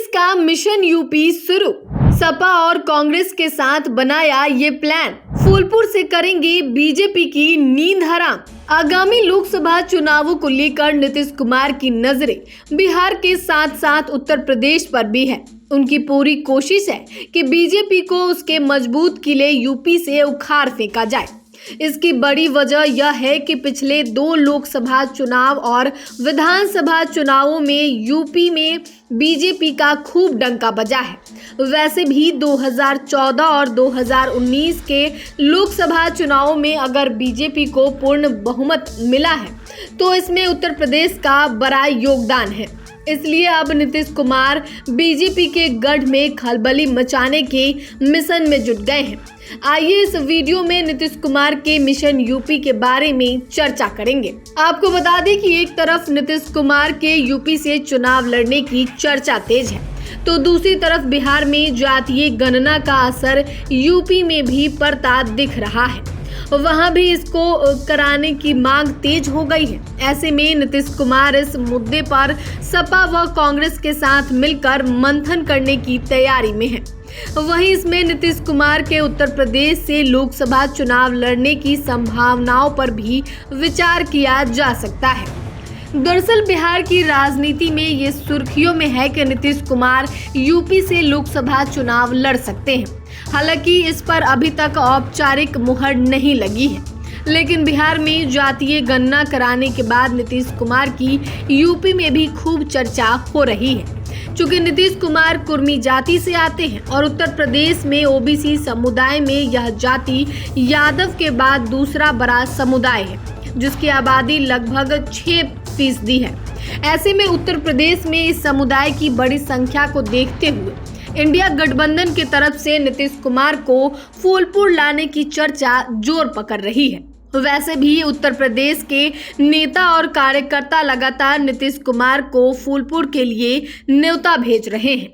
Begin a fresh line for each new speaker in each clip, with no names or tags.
का mission UP शुरू। सपा और कांग्रेस के साथ बनाया ये प्लान, फूलपुर से करेंगे बीजेपी की नींद हराम। आगामी लोकसभा चुनावों को लेकर नीतीश कुमार की नजरें बिहार के साथ साथ उत्तर प्रदेश पर भी है। उनकी पूरी कोशिश है कि बीजेपी को उसके मजबूत किले यूपी से उखाड़ फेंका जाए। इसकी बड़ी वजह यह है कि पिछले 2 लोकसभा चुनाव और विधानसभा चुनावों में यूपी में बीजेपी का खूब डंका बजा है। वैसे भी 2014 और 2019 के लोकसभा चुनावों में अगर बीजेपी को पूर्ण बहुमत मिला है तो इसमें उत्तर प्रदेश का बड़ा योगदान है। इसलिए अब नीतीश कुमार बीजेपी के गढ़ में खलबली मचाने के मिशन में जुट गए हैं। आइए इस वीडियो में नीतीश कुमार के मिशन यूपी के बारे में चर्चा करेंगे। आपको बता दें कि एक तरफ नीतीश कुमार के यूपी से चुनाव लड़ने की चर्चा तेज है, तो दूसरी तरफ बिहार में जातीय गणना का असर यूपी में भी पड़ता दिख रहा है। वहां भी इसको कराने की मांग तेज हो गई है। ऐसे में नीतीश कुमार इस मुद्दे पर सपा व कांग्रेस के साथ मिलकर मंथन करने की तैयारी में है। वहीं इसमें नीतीश कुमार के उत्तर प्रदेश से लोकसभा चुनाव लड़ने की संभावनाओं पर भी विचार किया जा सकता है। दरअसल बिहार की राजनीति में ये सुर्खियों में है कि नीतीश कुमार यूपी से लोकसभा चुनाव लड़ सकते हैं। हालांकि इस पर अभी तक औपचारिक मुहर नहीं लगी है, लेकिन बिहार में जातीय गणना कराने के बाद नीतीश कुमार की यूपी में भी खूब चर्चा हो रही है। चूंकि नीतीश कुमार कुर्मी जाति से आते हैं और उत्तर प्रदेश में ओबीसी समुदाय में यह जाति यादव के बाद दूसरा बड़ा समुदाय है, जिसकी आबादी लगभग 6% है। ऐसे में उत्तर प्रदेश में इस समुदाय की बड़ी संख्या को देखते हुए इंडिया गठबंधन की तरफ से नीतीश कुमार को फूलपुर लाने की चर्चा जोर पकड़ रही है। वैसे भी उत्तर प्रदेश के नेता और कार्यकर्ता लगातार नीतीश कुमार को फूलपुर के लिए न्योता भेज रहे हैं,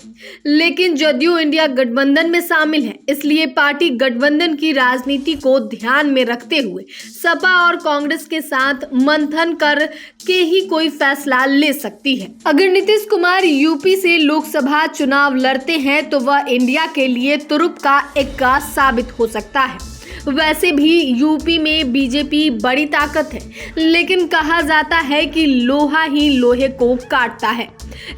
लेकिन जदयू इंडिया गठबंधन में शामिल है, इसलिए पार्टी गठबंधन की राजनीति को ध्यान में रखते हुए सपा और कांग्रेस के साथ मंथन कर के ही कोई फैसला ले सकती है। अगर नीतीश कुमार यूपी से लोकसभा चुनाव लड़ते हैं तो वह इंडिया के लिए तुरुप का इक्का साबित हो सकता है। वैसे भी यूपी में बीजेपी बड़ी ताकत है, लेकिन कहा जाता है कि लोहा ही लोहे को काटता है।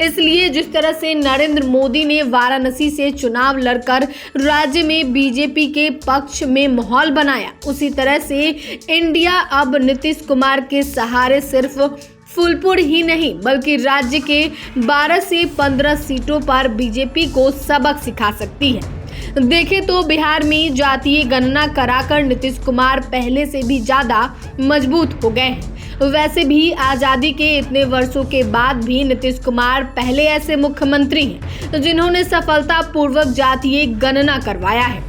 इसलिए जिस तरह से नरेंद्र मोदी ने वाराणसी से चुनाव लड़कर राज्य में बीजेपी के पक्ष में माहौल बनाया, उसी तरह से इंडिया अब नीतीश कुमार के सहारे सिर्फ फूलपुर ही नहीं बल्कि राज्य के 12 से 15 सीटों पर बीजेपी को सबक सिखा सकती है। देखें तो बिहार में जातीय गणना कराकर नीतीश कुमार पहले से भी ज्यादा मजबूत हो गए हैं। वैसे भी आजादी के इतने वर्षों के बाद भी नीतीश कुमार पहले ऐसे मुख्यमंत्री हैं जिन्होंने सफलतापूर्वक जातीय गणना करवाया है।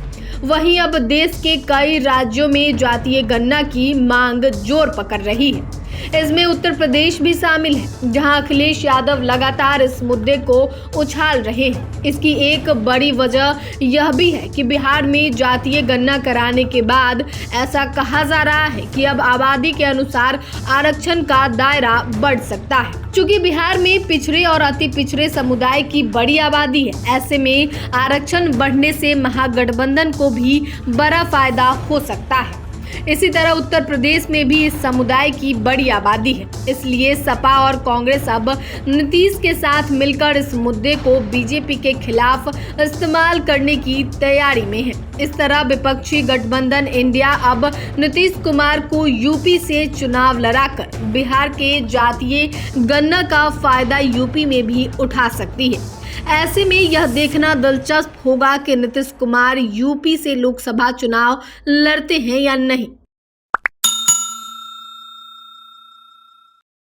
वहीं अब देश के कई राज्यों में जातीय गणना की मांग जोर पकड़ रही है। इसमें उत्तर प्रदेश भी शामिल है, जहां अखिलेश यादव लगातार इस मुद्दे को उछाल रहे हैं। इसकी एक बड़ी वजह यह भी है कि बिहार में जातीय गणना कराने के बाद ऐसा कहा जा रहा है कि अब आबादी के अनुसार आरक्षण का दायरा बढ़ सकता है। चूंकि बिहार में पिछड़े और अति पिछड़े समुदाय की बड़ी आबादी है, ऐसे में आरक्षण बढ़ने से महागठबंधन को भी बड़ा फायदा हो सकता है। इसी तरह उत्तर प्रदेश में भी इस समुदाय की बड़ी आबादी है, इसलिए सपा और कांग्रेस अब नीतीश के साथ मिलकर इस मुद्दे को बीजेपी के खिलाफ इस्तेमाल करने की तैयारी में है। इस तरह विपक्षी गठबंधन इंडिया अब नीतीश कुमार को यूपी से चुनाव लड़ाकर बिहार के जातीय गणना का फायदा यूपी में भी उठा सकती है। ऐसे में यह देखना दिलचस्प होगा कि नीतीश कुमार यूपी से लोकसभा चुनाव लड़ते हैं या नहीं।